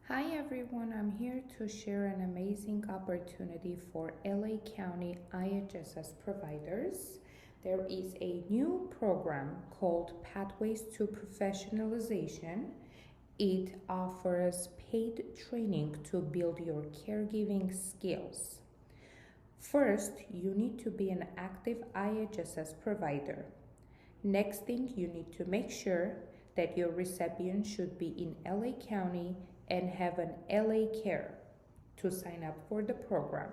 Hi everyone, I'm here to share an amazing opportunity for LA County IHSS providers. There is a new program called Pathways to Professionalization. It offers paid training to build your caregiving skills. First, you need to be an active IHSS provider. Next thing, you need to make sure that your recipient should be in LA County and have an LA Care to sign up for the program.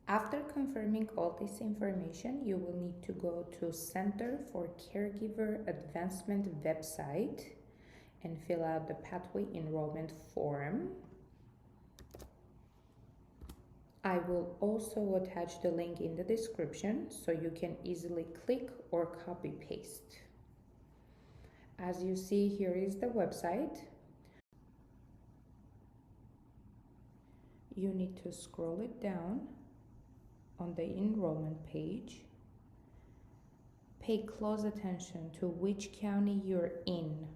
After confirming all this information, you will need to go to Center for Caregiver Advancement website and fill out the Pathway Enrollment form. I will also attach the link in the description so you can easily click or copy paste. As you see, here is the website. You need to scroll it down on the enrollment page. Pay close attention to which county you're in,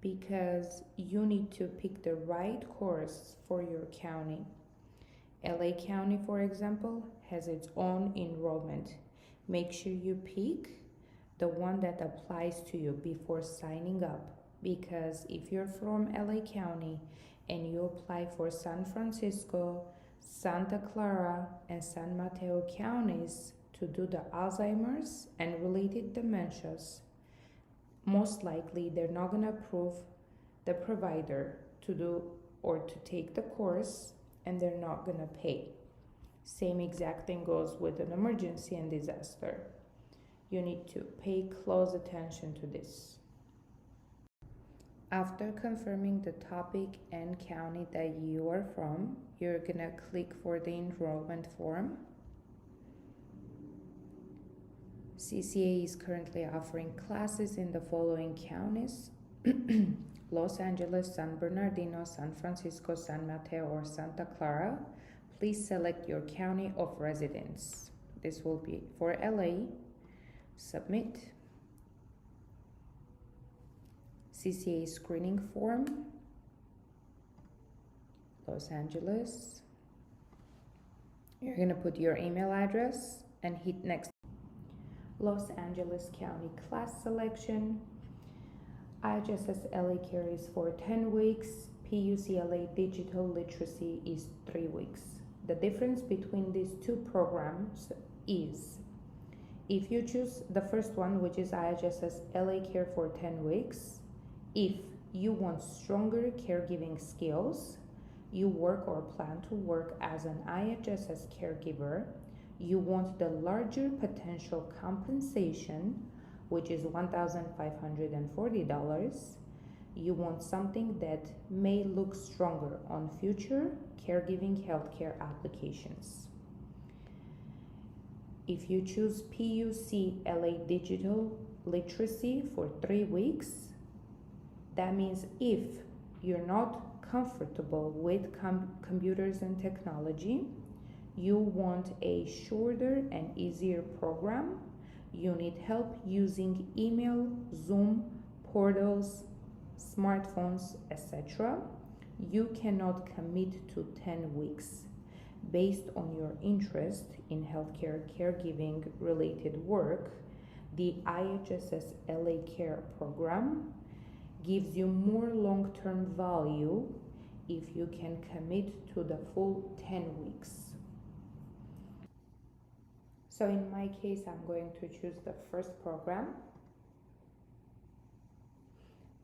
because you need to pick the right course for your county. LA County, for example, has its own enrollment. Make sure you pick the one that applies to you before signing up, because if you're from LA County and you apply for San Francisco, Santa Clara, and San Mateo counties to do the Alzheimer's and related dementias, most likely they're not going to approve the provider to do or to take the course, and they're not going to pay. Same exact thing goes with an emergency and disaster. You need to pay close attention to this. After confirming the topic and county that you are from, you're gonna click for the enrollment form. CCA is currently offering classes in the following counties: Los Angeles, San Bernardino, San Francisco, San Mateo, or Santa Clara. Please select your county of residence. This will be for LA. Submit. CCA screening form, Los Angeles. You're gonna put your email address and hit next. Los Angeles County class selection. IHSS LA Care is for 10 weeks. PUCLA Digital Literacy is 3 weeks. The difference between these two programs is, if you choose the first one, which is IHSS LA Care for 10 weeks, if you want stronger caregiving skills, you work or plan to work as an IHSS caregiver, you want the larger potential compensation, which is $1,540, you want something that may look stronger on future caregiving healthcare applications. If you choose PUCLA Digital Literacy for 3 weeks, that means if you're not comfortable with computers and technology, you want a shorter and easier program, you need help using email, Zoom, portals, smartphones, etc., you cannot commit to 10 weeks. Based on your interest in healthcare caregiving related work, the IHSS LA Care program gives you more long-term value if you can commit to the full 10 weeks. So in my case, I'm going to choose the first program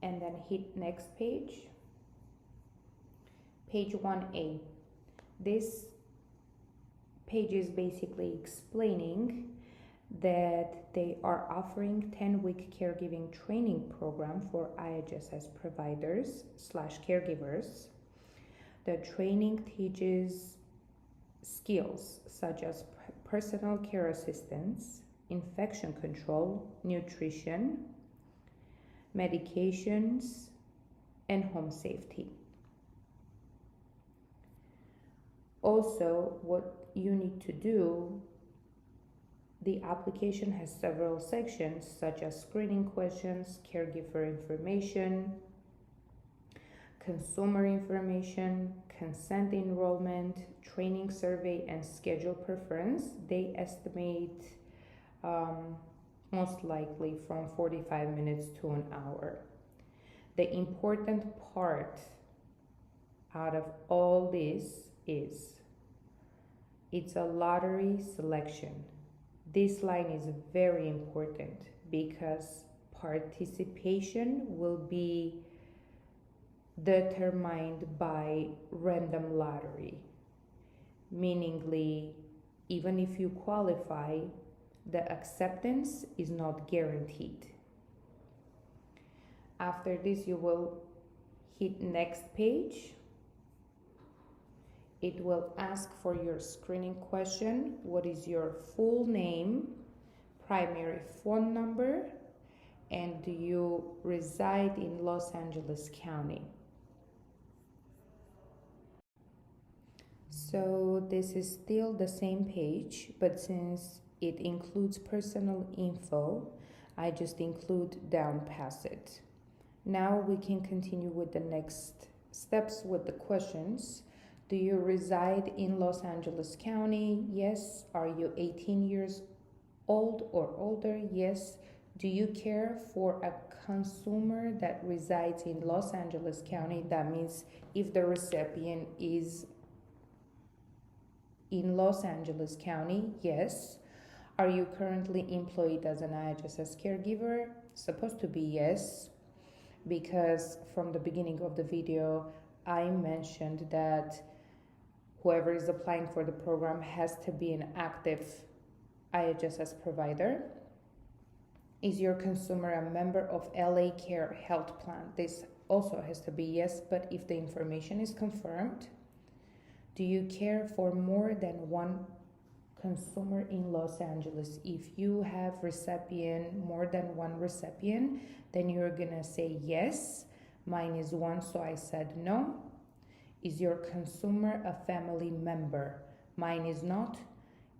and then hit next page. Page 1A. This page is basically explaining that they are offering 10-week caregiving training program for IHSS providers / caregivers. The training teaches skills such as personal care assistance, infection control, nutrition, medications, and home safety. Also, what you need to do The application has several sections such as screening questions, caregiver information, consumer information, consent enrollment, training survey, and schedule preference. They estimate most likely from 45 minutes to an hour. The important part out of all this is it's a lottery selection. This line is very important because participation will be determined by random lottery, meaningly even if you qualify, the acceptance is not guaranteed. After this, you will hit next page. It will ask for your screening question. What is your full name, primary phone number, and do you reside in Los Angeles County? So this is still the same page, but since it includes personal info, I just include down past it. Now we can continue with the next steps with the questions. Do you reside in Los Angeles County? Yes. Are you 18 years old or older? Yes. Do you care for a consumer that resides in Los Angeles County? That means if the recipient is in Los Angeles County, yes. Are you currently employed as an IHSS caregiver? Supposed to be yes, because from the beginning of the video, I mentioned that whoever is applying for the program has to be an active IHSS provider. Is your consumer a member of LA Care Health Plan? This also has to be yes, but if the information is confirmed. Do you care for more than one consumer in Los Angeles? If you have more than one recipient, then you're gonna say yes. Mine is one, so I said no. Is your consumer a family member? Mine is not.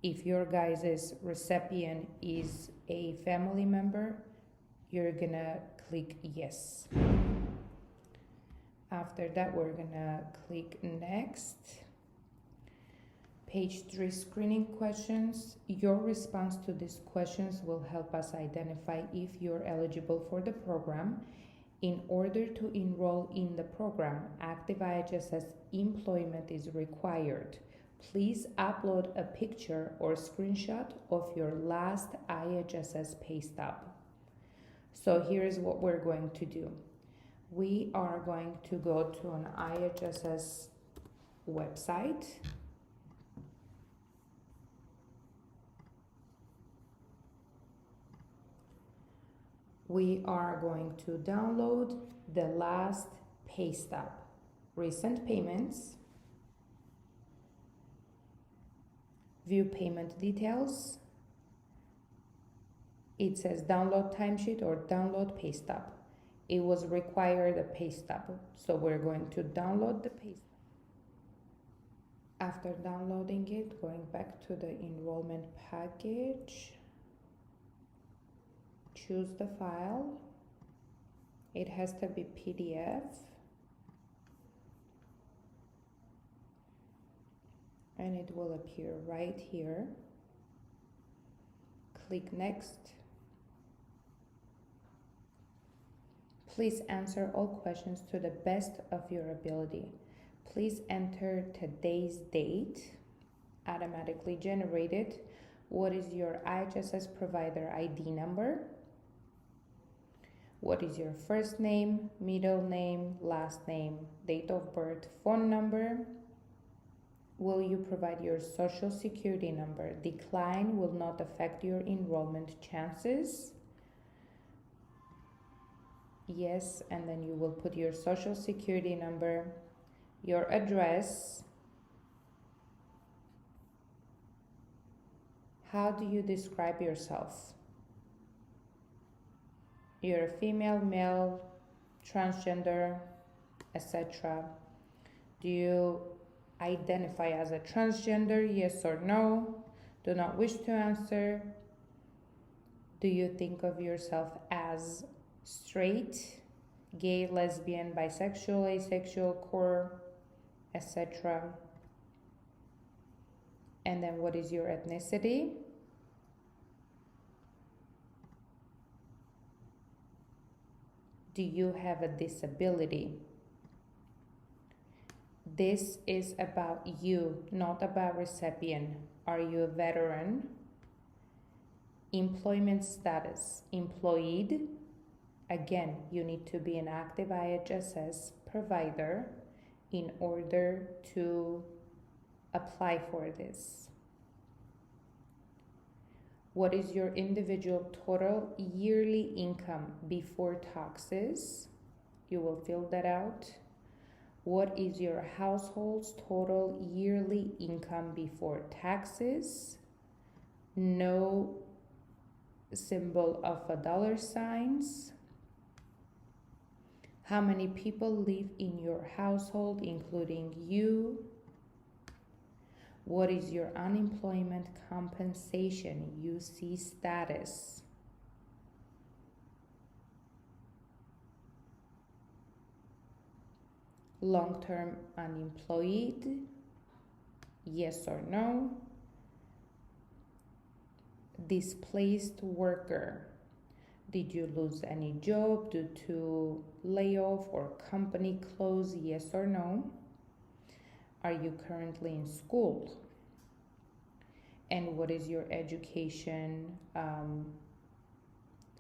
If your guys' recipient is a family member, you're gonna click yes. After that, we're gonna click next. Page 3, screening questions. Your response to these questions will help us identify if you're eligible for the program. In order to enroll in the program, active IHSS employment is required. Please upload a picture or screenshot of your last IHSS pay stub. So here's what we're going to do. We are going to go to an IHSS website. We are going to download the last pay stub, recent payments, view payment details. It says download timesheet or download pay stub. It was required a pay stub, so we're going to download the pay stub. After downloading it, going back to the enrollment package, choose the file. It has to be PDF. And it will appear right here. Click next. Please answer all questions to the best of your ability. Please enter today's date, automatically generated. What is your IHSS provider ID number? What is your first name, middle name, last name, date of birth, phone number? Will you provide your social security number? Decline will not affect your enrollment chances. Yes, and then you will put your social security number, your address. How do you describe yourself? You're a female, male, transgender, etc. Do you identify as a transgender? Yes or no? Do not wish to answer. Do you think of yourself as straight, gay, lesbian, bisexual, asexual, queer, etc.? And then what is your ethnicity? Do you have a disability? This is about you, not about recipient. Are you a veteran? Employment status, employed. Again, you need to be an active IHSS provider in order to apply for this. What is your individual total yearly income before taxes? You will fill that out. What is your household's total yearly income before taxes? No symbol of a dollar signs. How many people live in your household, including you? What is your unemployment compensation, UC status? Long-term unemployed, yes or no? Displaced worker, did you lose any job due to layoff or company close, yes or no? Are you currently in school? And what is your education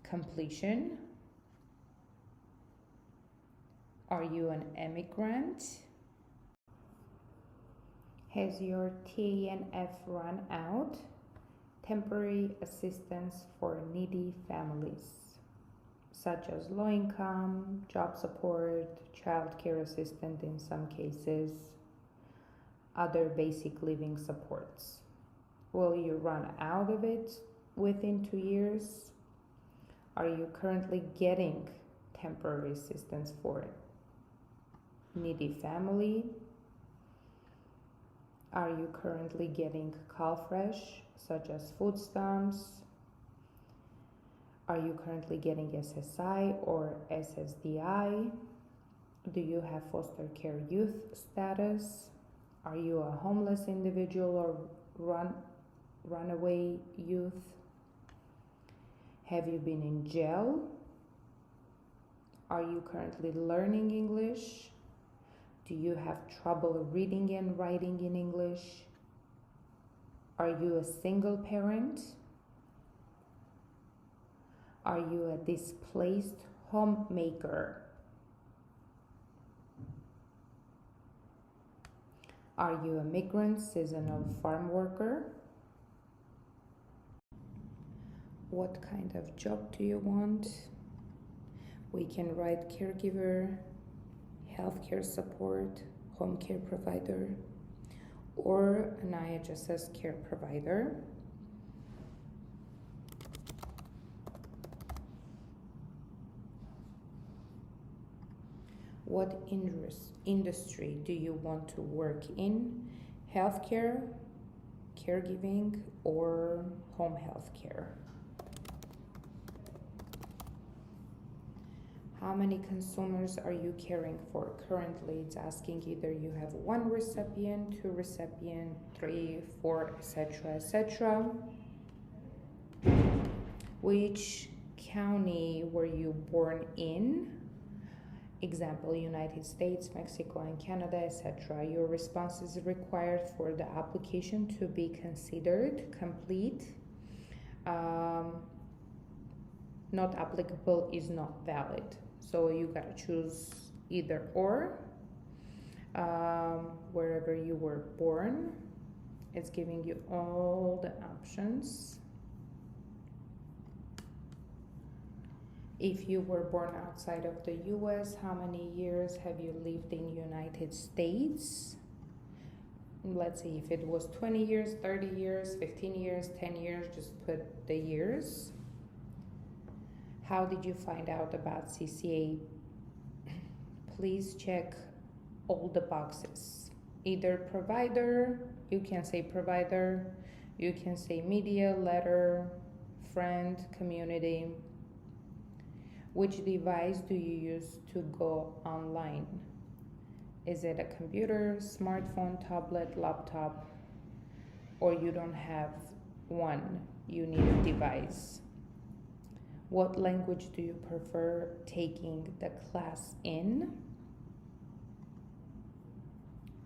completion? Are you an immigrant? Has your TANF run out? Temporary assistance for needy families, such as low income, job support, child care assistant in some cases, other basic living supports. Will you run out of it within 2 years? Are you currently getting temporary assistance for needy family? Are you currently getting CalFresh, such as food stamps? Are you currently getting SSI or SSDI? Do you have foster care youth status? Are you a homeless individual or runaway youth? Have you been in jail? Are you currently learning English? Do you have trouble reading and writing in English? Are you a single parent? Are you a displaced homemaker? Are you a migrant, seasonal farm worker? What kind of job do you want? We can write caregiver, healthcare support, home care provider, or an IHSS care provider. What industry do you want to work in? Healthcare, caregiving, or home health care? How many consumers are you caring for currently? It's asking either you have 1 recipient, 2 recipient, 3, 4, etc., etc. Which county were you born in? Example, United States, Mexico, and Canada, etc. Your response is required for the application to be considered complete. Not applicable is not valid. So you gotta choose either or. Wherever you were born, it's giving you all the options. If you were born outside of the US, how many years have you lived in United States? Let's see, if it was 20 years, 30 years, 15 years, 10 years, just put the years. How did you find out about CCA? Please check all the boxes. Either provider, you can say provider, you can say media, letter, friend, community. Which device do you use to go online? Is it a computer, smartphone, tablet, laptop, or you don't have one, you need a device? What language do you prefer taking the class in?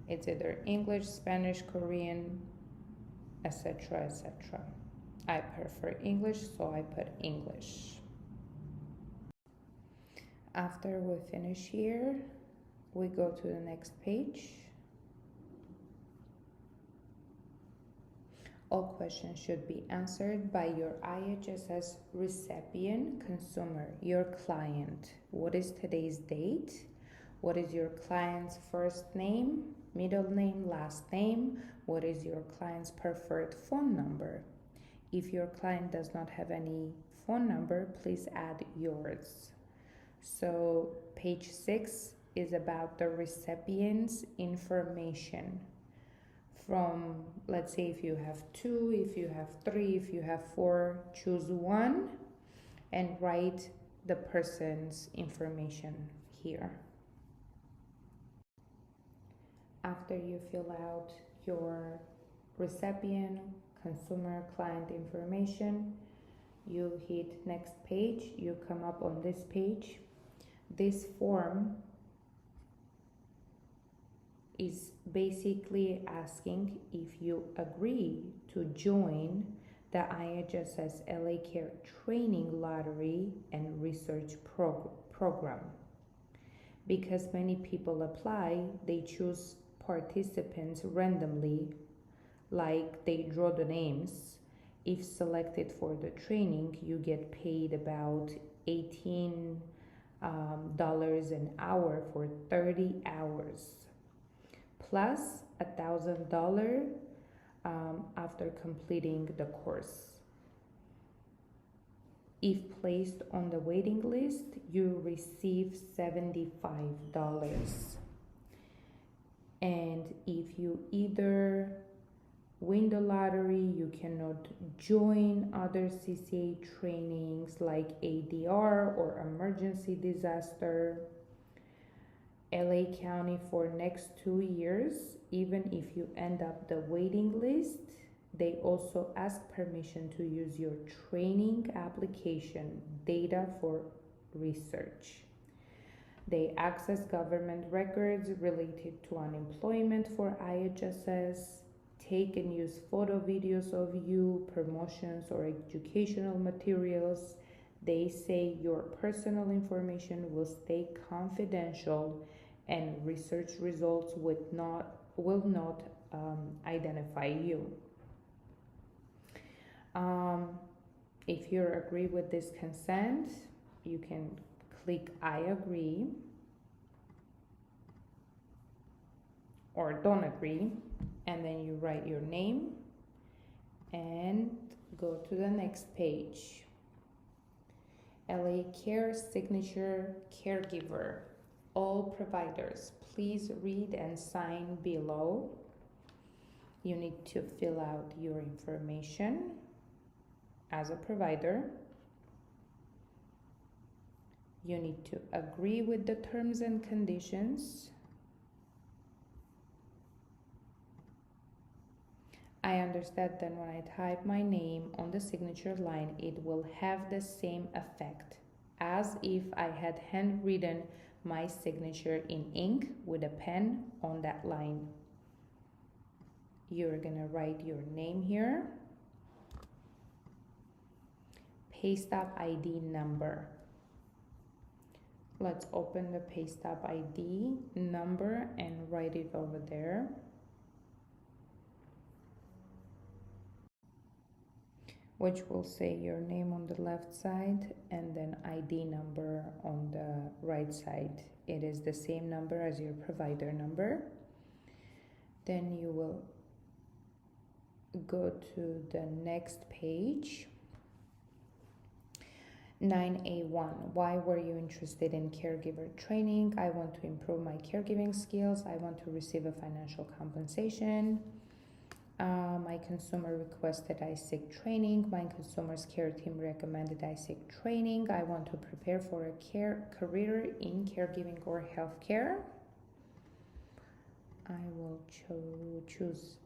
It's either English, Spanish, Korean, etc., etc. I prefer English, so I put English. After we finish here, we go to the next page. All questions should be answered by your IHSS recipient consumer, your client. What is today's date? What is your client's first name, middle name, last name? What is your client's preferred phone number? If your client does not have any phone number, please add yours. So page 6 is about the recipient's information. From, let's say, if you have 2, if you have 3, if you have 4, choose one and write the person's information here. After you fill out your recipient, consumer, client information, you hit next page, you come up on this page. This form is basically asking if you agree to join the IHSS LA Care Training Lottery and Research Program. Because many people apply, they choose participants randomly, like they draw the names. If selected for the training, you get paid about $18 an hour for 30 hours, plus $1,000 after completing the course. If placed on the waiting list, you receive $75. And if you either win the lottery, you cannot join other CCA trainings like ADR or emergency disaster. LA County for next 2 years, even if you end up the waiting list, they also ask permission to use your training application data for research. They access government records related to unemployment for IHSS, take and use photo videos of you, promotions or educational materials. They say your personal information will stay confidential and research results will not identify you. If you agree with this consent, you can click I agree or don't agree, and then you write your name and go to the next page. LA Care Signature Caregiver. All providers, please read and sign below. You need to fill out your information as a provider. You need to agree with the terms and conditions. I understand that when I type my name on the signature line, it will have the same effect as if I had handwritten my signature in ink with a pen on that line. You're gonna write your name here. Pay stub ID number. Let's open the pay stub ID number and write it over there. Which will say your name on the left side and then ID number on the right side. It is the same number as your provider number. Then you will go to the next page. 9A1, why were you interested in caregiver training? I want to improve my caregiving skills. I want to receive a financial compensation. My consumer requested I seek training. My consumer's care team recommended I seek training. I want to prepare for a career in caregiving or healthcare. I will choose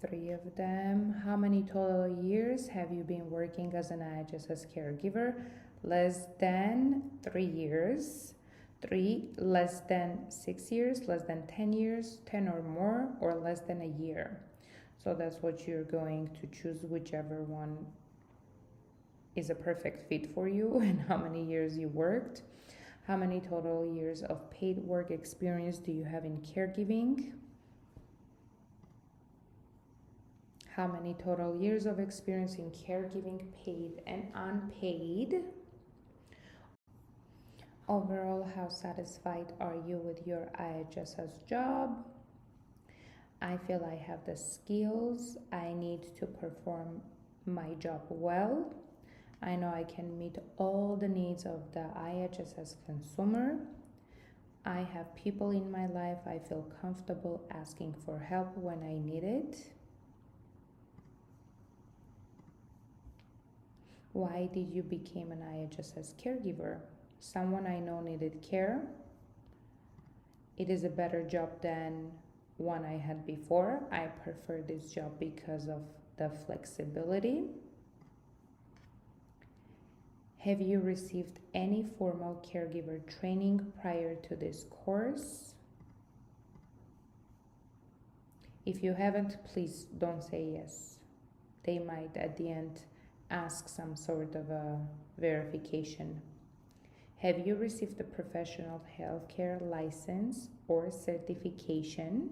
3 of them. How many total years have you been working as an IHSS caregiver? Less than 3 years. 3, less than 6 years, less than 10 years, 10 or more, or less than a year. So that's what you're going to choose, whichever one is a perfect fit for you and how many years you worked. How many total years of paid work experience do you have in caregiving? How many total years of experience in caregiving, paid and unpaid? Overall, how satisfied are you with your IHSS job? I feel I have the skills I need to perform my job well. I know I can meet all the needs of the IHSS consumer. I have people in my life I feel comfortable asking for help when I need it. Why did you become an IHSS caregiver? Someone I know needed care. It is a better job than one I had before. I prefer this job because of the flexibility. Have you received any formal caregiver training prior to this course? If you haven't, please don't say yes. They might at the end ask some sort of a verification. Have you received a professional healthcare license or certification?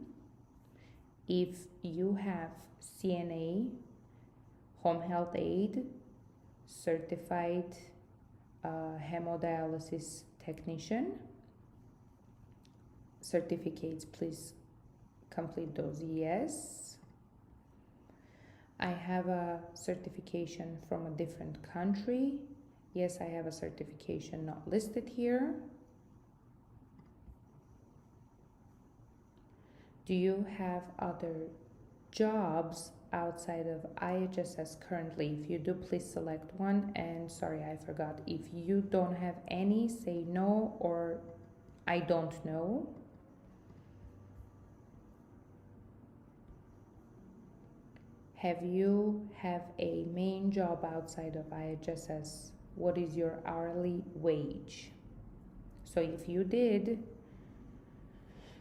If you have CNA, home health aide, certified hemodialysis technician certificates, please complete those. Yes. I have a certification from a different country. Yes, I have a certification not listed here. Do you have other jobs outside of IHSS currently? If you do, please select one. And sorry, I forgot. If you don't have any, say no or I don't know. Have you have a main job outside of IHSS? What is your hourly wage? So if you did,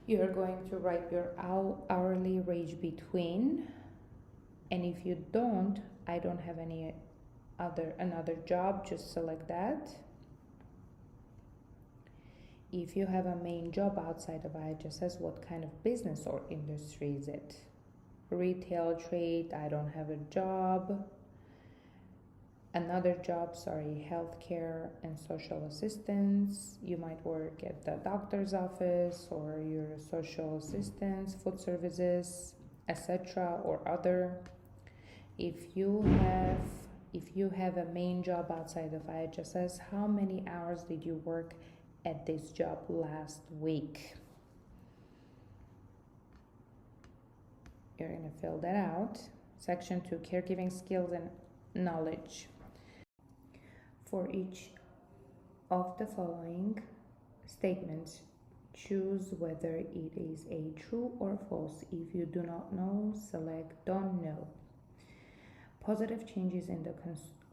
you're going to write your hourly wage between, and if you don't, I don't have any another job, just select that. If you have a main job outside of IHSS, what kind of business or industry is it? Retail, trade, I don't have a job. Another job, sorry, healthcare and social assistance. You might work at the doctor's office or your social assistance, food services, etc. or other. If you have a main job outside of IHSS, how many hours did you work at this job last week? You're going to fill that out. Section 2, caregiving skills and knowledge. For each of the following statements, choose whether it is a true or false. If you do not know, select don't know. Positive changes in the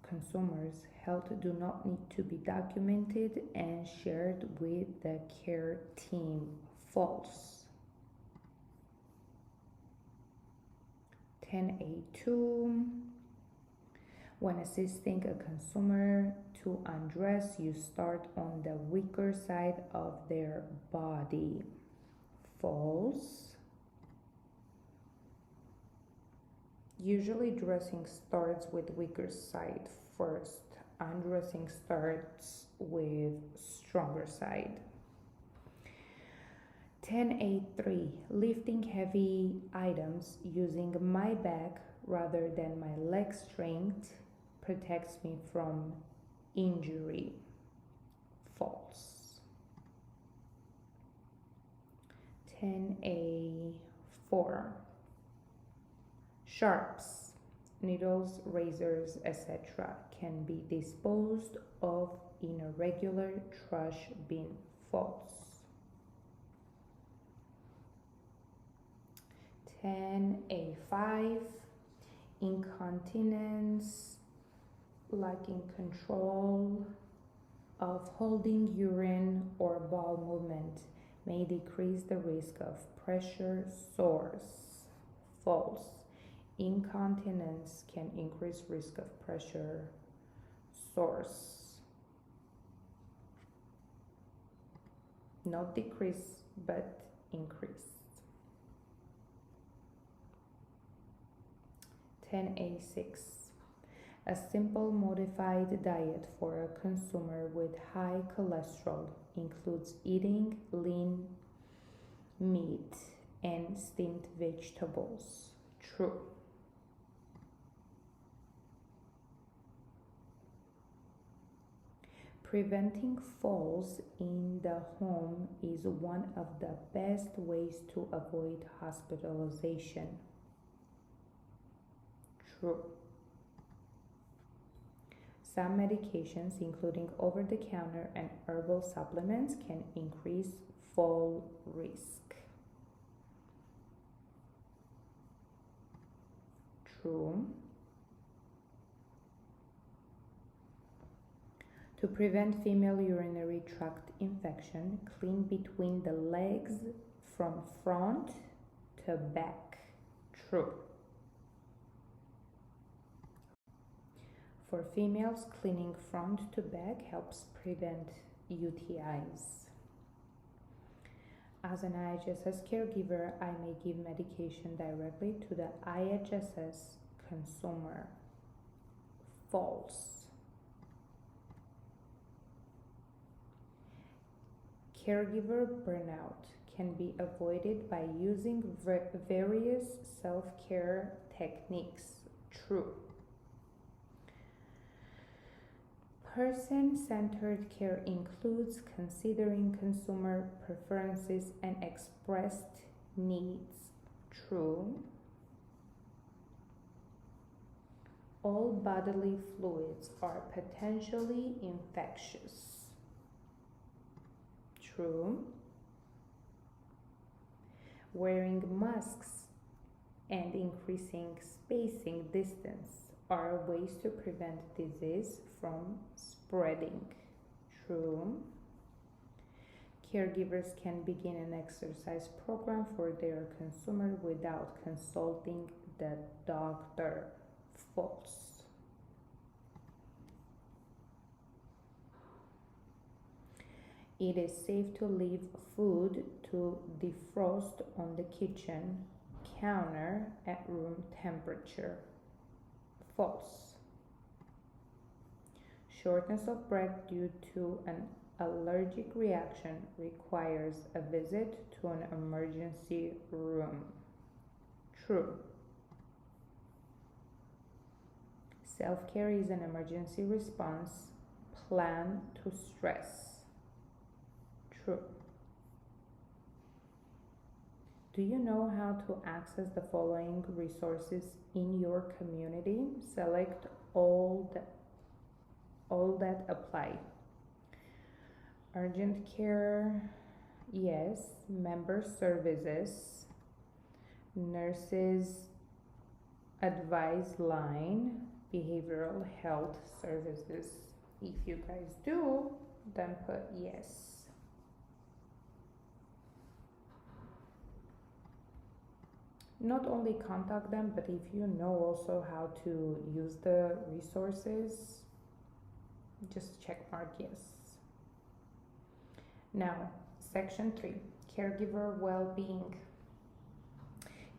consumer's health do not need to be documented and shared with the care team. False. 10A2. When assisting a consumer to undress, you start on the weaker side of their body. False. Usually dressing starts with weaker side first. Undressing starts with stronger side. 10A3. Lifting heavy items using my back rather than my leg strength protects me from injury. False. 10A4. Sharps, needles, razors, etc. can be disposed of in a regular trash bin. False. 10A5, incontinence, lacking control of holding urine or bowel movement may decrease the risk of pressure sores. False. Incontinence can increase risk of pressure sores. Not decrease, but increase. 10A6. A simple modified diet for a consumer with high cholesterol includes eating lean meat and steamed vegetables. True. Preventing falls in the home is one of the best ways to avoid hospitalization. True. Some medications, including over-the-counter and herbal supplements, can increase fall risk. True. To prevent female urinary tract infection, clean between the legs from front to back. True. For females, cleaning front to back helps prevent UTIs. As an IHSS caregiver, I may give medication directly to the IHSS consumer. False. Caregiver burnout can be avoided by using various self-care techniques. True. Person-centered care includes considering consumer preferences and expressed needs. True. All bodily fluids are potentially infectious. True. Wearing masks and increasing spacing distance are ways to prevent disease from spreading. True. Caregivers can begin an exercise program for their consumer without consulting the doctor. False. It is safe to leave food to defrost on the kitchen counter at room temperature. False. Shortness of breath due to an allergic reaction requires a visit to an emergency room. True. Self-care is an emergency response plan to stress. True. Do you know how to access the following resources in your community? Select all that apply. Urgent care, yes. Member services, nurses advice line, behavioral health services. If you guys do, then put yes. Not only contact them, but if you know also how to use the resources, just check mark yes. Now, section 3, caregiver well-being.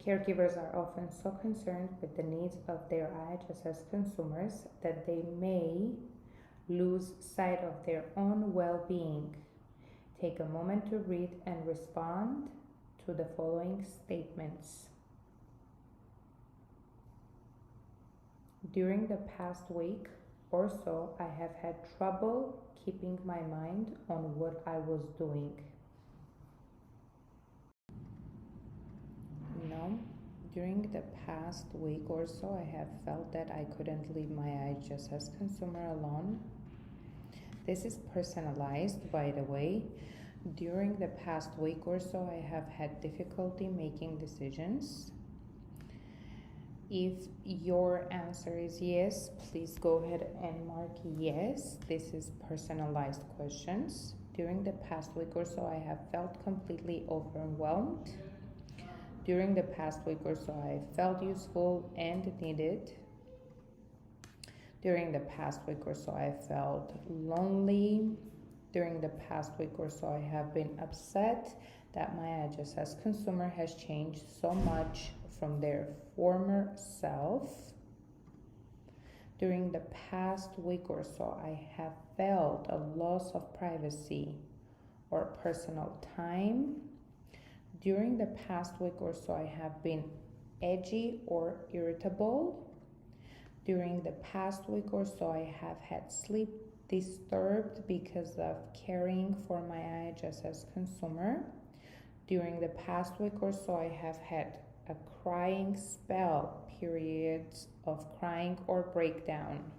Caregivers are often so concerned with the needs of their IHSS consumers that they may lose sight of their own well-being. Take a moment to read and respond to the following statements. During the past week or so, I have had trouble keeping my mind on what I was doing. During the past week or so, I have felt that I couldn't leave my IHSS consumer alone. This is personalized, by the way. During the past week or so, I have had difficulty making decisions. If your answer is yes, please go ahead and mark yes. This is personalized questions. During the past week or so, I have felt completely overwhelmed. During the past week or so, I felt useful and needed. During the past week or so, I felt lonely. During the past week or so, I have been upset that my IHSS consumer has changed so much from their former self. During the past week or so, I have felt a loss of privacy or personal time. During the past week or so, I have been edgy or irritable. During the past week or so, I have had sleep disturbed because of caring for my IHSS consumer. During the past week or so, I have had a crying spell, periods of crying or breakdown.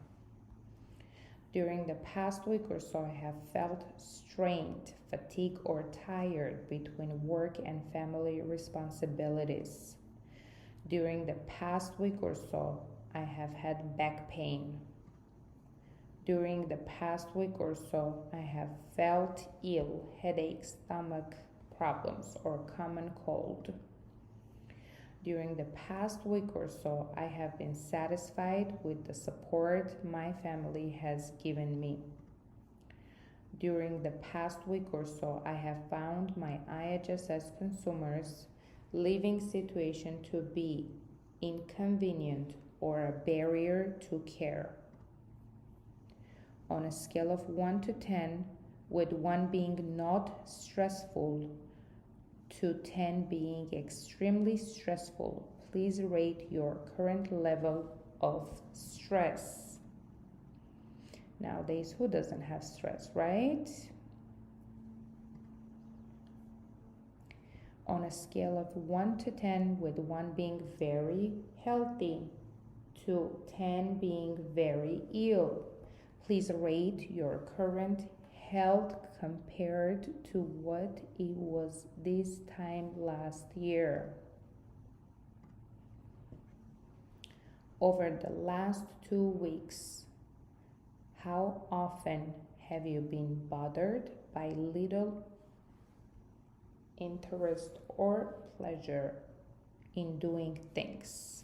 During the past week or so, I have felt strained, fatigued, or tired between work and family responsibilities. During the past week or so, I have had back pain. During the past week or so, I have felt ill, headaches, stomach problems, or common cold. During the past week or so, I have been satisfied with the support my family has given me. During the past week or so, I have found my IHSS consumers' living situation to be inconvenient or a barrier to care. On a scale of 1 to 10, with 1 being not stressful to 10 being extremely stressful, please rate your current level of stress. Nowadays, who doesn't have stress, right? On a scale of 1 to 10, with 1 being very healthy to 10 being very ill, please rate your current health compared to what it was this time last year. Over the last 2 weeks, how often have you been bothered by little interest or pleasure in doing things?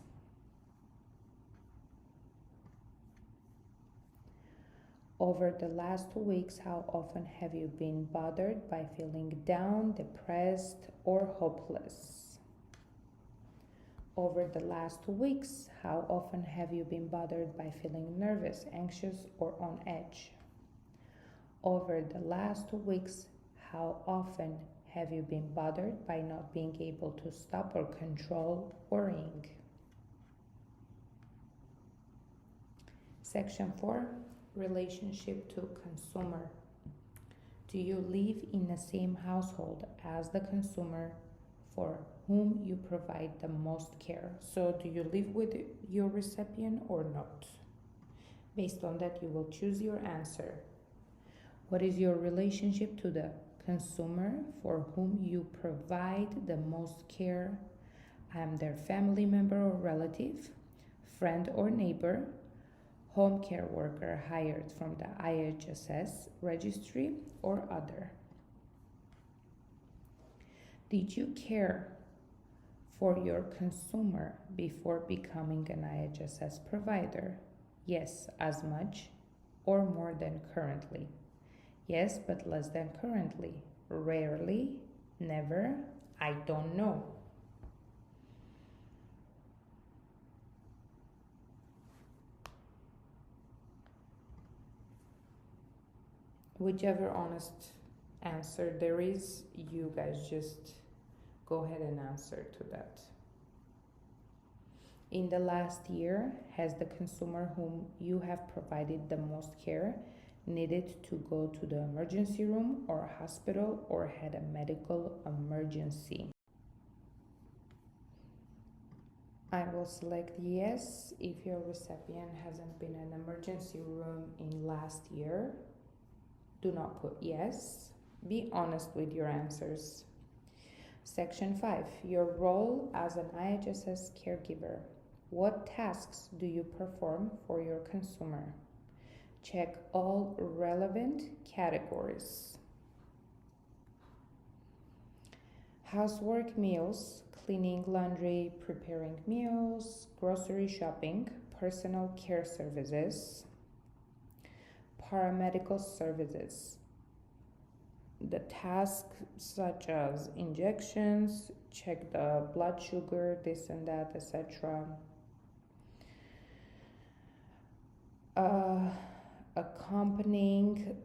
Over the last 2 weeks, how often have you been bothered by feeling down, depressed, or hopeless? Over the last 2 weeks, how often have you been bothered by feeling nervous, anxious, or on edge? Over the last 2 weeks, how often have you been bothered by not being able to stop or control worrying? Section 4. Relationship to consumer. Do you live in the same household as the consumer for whom you provide the most care? So do you live with your recipient or not? Based on that, you will choose your answer. What is your relationship to the consumer for whom you provide the most care? I am their family member or relative, friend or neighbor, home care worker hired from the IHSS registry, or other. Did you care for your consumer before becoming an IHSS provider? Yes, as much or more than currently. Yes, but less than currently. Rarely, never, I don't know. Whichever honest answer there is, you guys just go ahead and answer to that. In the last year, has the consumer whom you have provided the most care needed to go to the emergency room or hospital or had a medical emergency? I will select yes if your recipient hasn't been in an emergency room in last year. Do not put yes. Be honest with your answers. Section 5. Your role as an IHSS caregiver. What tasks do you perform for your consumer? Check all relevant categories. Housework meals, cleaning, laundry, preparing meals, grocery shopping, personal care services, paramedical services. The tasks such as injections, check the blood sugar, this and that, etc. Accompanying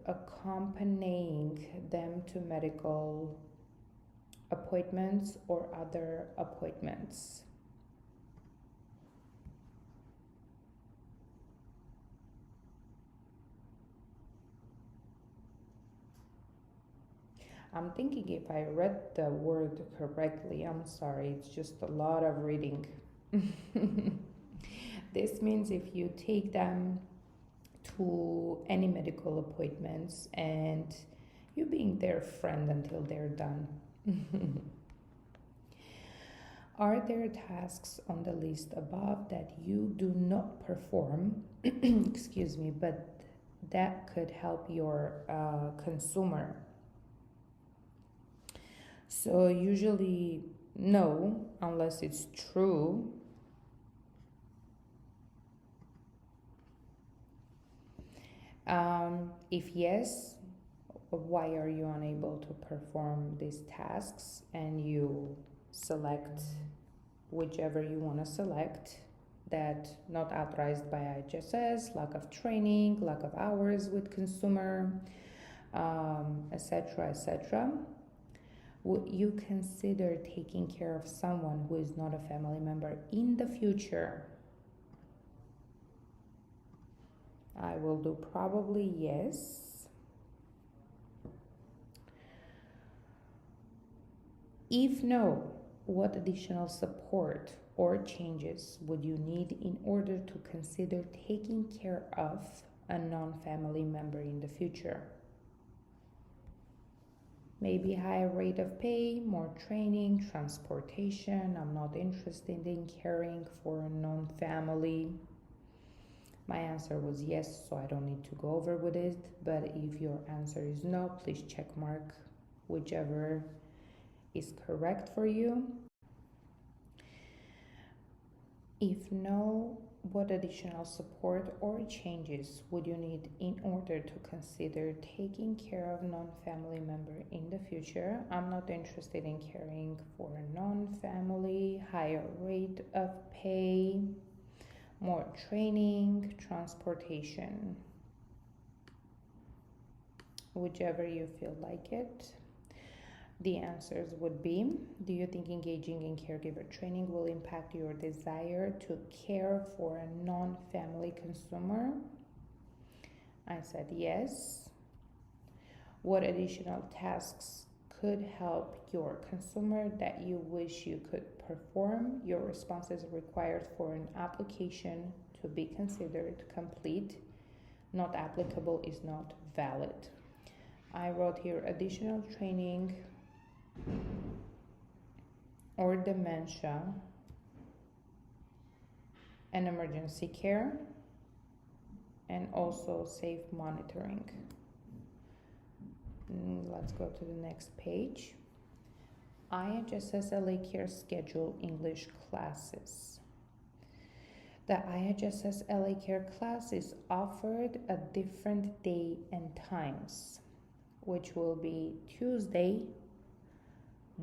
them to medical appointments or other appointments. I'm thinking if I read the word correctly. I'm sorry, it's just a lot of reading. This means if you take them to any medical appointments and you being their friend until they're done. Are there tasks on the list above that you do not perform, excuse me, but that could help your consumer? So usually no, unless it's true. If yes, why are you unable to perform these tasks? And you select whichever you want to select. That not authorized by IHSS, lack of training, lack of hours with consumer, etc., etc. Would you consider taking care of someone who is not a family member in the future? I will do probably yes. If no, what additional support or changes would you need in order to consider taking care of a non-family member in the future? Maybe higher rate of pay, more training, transportation. I'm not interested in caring for a non-family. My answer was yes, so I don't need to go over with it. But if your answer is no, please check mark whichever is correct for you. If no, what additional support or changes would you need in order to consider taking care of non-family member in the future? I'm not interested in caring for a non-family, higher rate of pay, more training, transportation, whichever you feel like it. The answers would be, do you think engaging in caregiver training will impact your desire to care for a non-family consumer? I said yes. What additional tasks could help your consumer that you wish you could perform? Your responses required for an application to be considered complete. Not applicable is not valid. I wrote here additional training or dementia and emergency care, and also safe monitoring. Let's go to the next page. IHSS LA Care schedule English classes. The IHSS LA Care class is offered at different day and times, which will be Tuesday,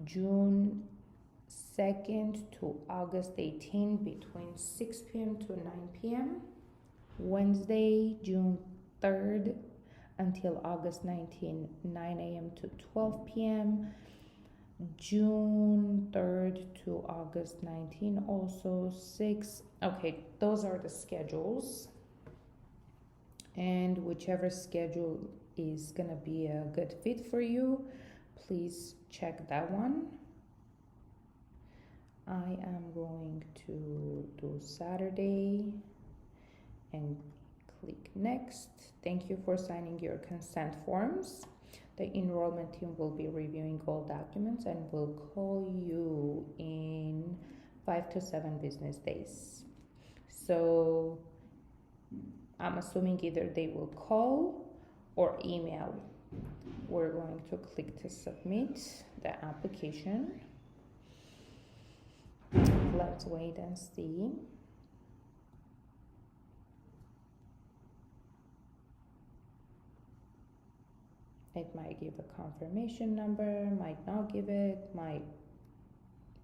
June 2nd to August 18 between 6 p.m. to 9 p.m. Wednesday, June 3rd until August 19, 9 a.m. to 12 p.m. June 3rd to August 19, also 6. Okay, those are the schedules. And whichever schedule is gonna be a good fit for you, please check that one. I am going to do Saturday and click next. Thank you for signing your consent forms. The enrollment team will be reviewing all documents and will call you in 5 to 7 business days. So I'm assuming either they will call or email. We're going to click to submit the application. Let's wait and see. It might give a confirmation number, might not give it, might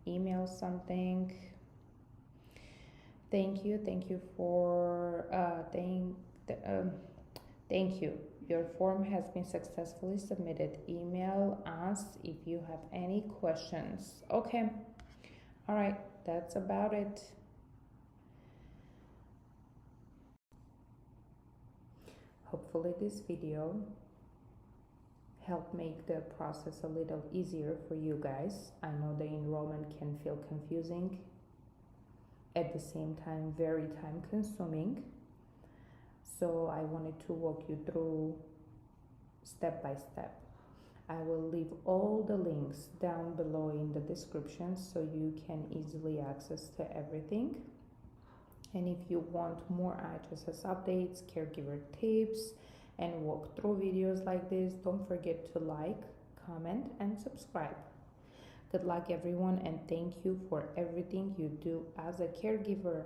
email something. Thank you for thank you. Your form has been successfully submitted. Email us if you have any questions. Okay. All right, that's about it. Hopefully this video helped make the process a little easier for you guys. I know the enrollment can feel confusing, at the same time very time consuming. So I wanted to walk you through step by step. I will leave all the links down below in the description so you can easily access to everything. And if you want more IHSS updates, caregiver tips, and walkthrough videos like this, don't forget to like, comment, and subscribe. Good luck everyone, and thank you for everything you do as a caregiver.